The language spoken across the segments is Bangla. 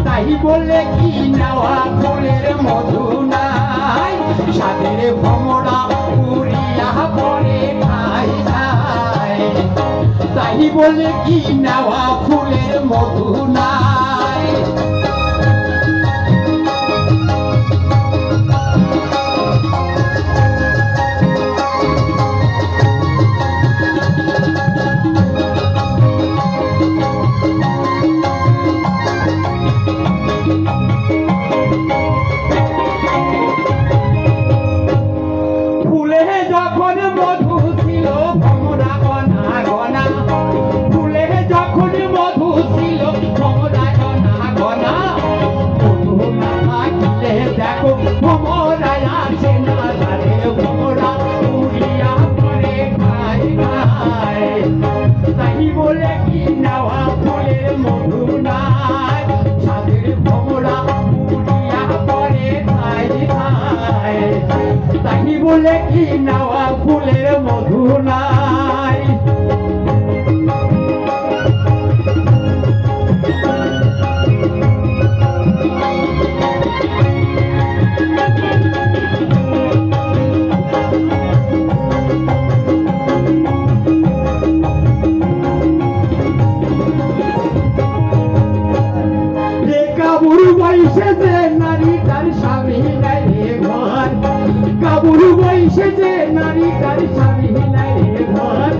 তাই বলে কি নেওয়া ফুলের মধু নাই, সাদের ভমরা পুরিয়া পরে খাই খাই। তাই বলে কি নেওয়া ফুলের মধু নাই। ফুলে যখন মধু ছিল ভমরা গনা গনা, ফুলে যখন মধু ছিল ভমরা গনা গনা। মধু না থাকলে দেখো ভমরা আছে না, রে ভমরা উড়িয়া পরে খাই খাই। তাই বলে কি নেওয়া ফুলের মধু নাই, সাদের ভমরা উড়িয়া পরে খাই খাই। তাই বলে কি নেওয়া ফুলের মধু নাই। কাবুর বয়সে যে নারী তার স্বামী নাই রে ঘর, কাবুর বয়সে যে নারী তার স্বামী নাই রে ঘর।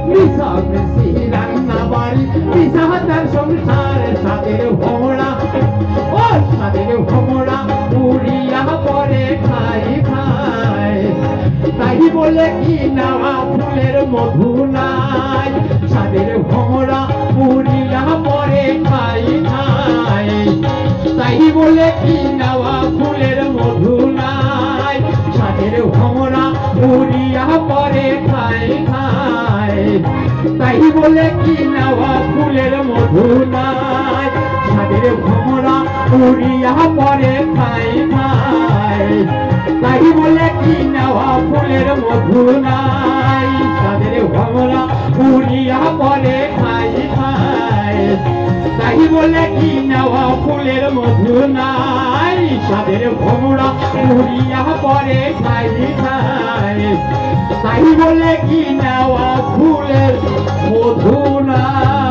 মিশা মিশি রান্না বাড়ি, মিশা তার সংসার, সাদের ভমরা ও সাদের ভমরা উড়িয়া পরে খাই খাই। তাই বলে কি নেওয়া ফুলের মধু নাই, সাদের ভমরা উড়িয়া পরে খাই খাই। তাই বলে কি নেওয়া ফুলের মধু নাই, সাদের ভমরা উড়িয়া পরে খাই খাই। তাই বলে কি নেওয়া ফুলের মধু নাই, সাদের ভমরা উড়িয়া পরে খাই খাই। তাই বলে কি নেওয়া ফুলের মধু নাই, সাদের ভমরা উড়িয়া পরে খাই খাই। তাই বলে কি নেওয়া ফুলের মধু নাই, সাদের ভমরা উড়িয়া পরে খাই খাই। তাই বলে কি নেওয়া ফুলের মধু নাই।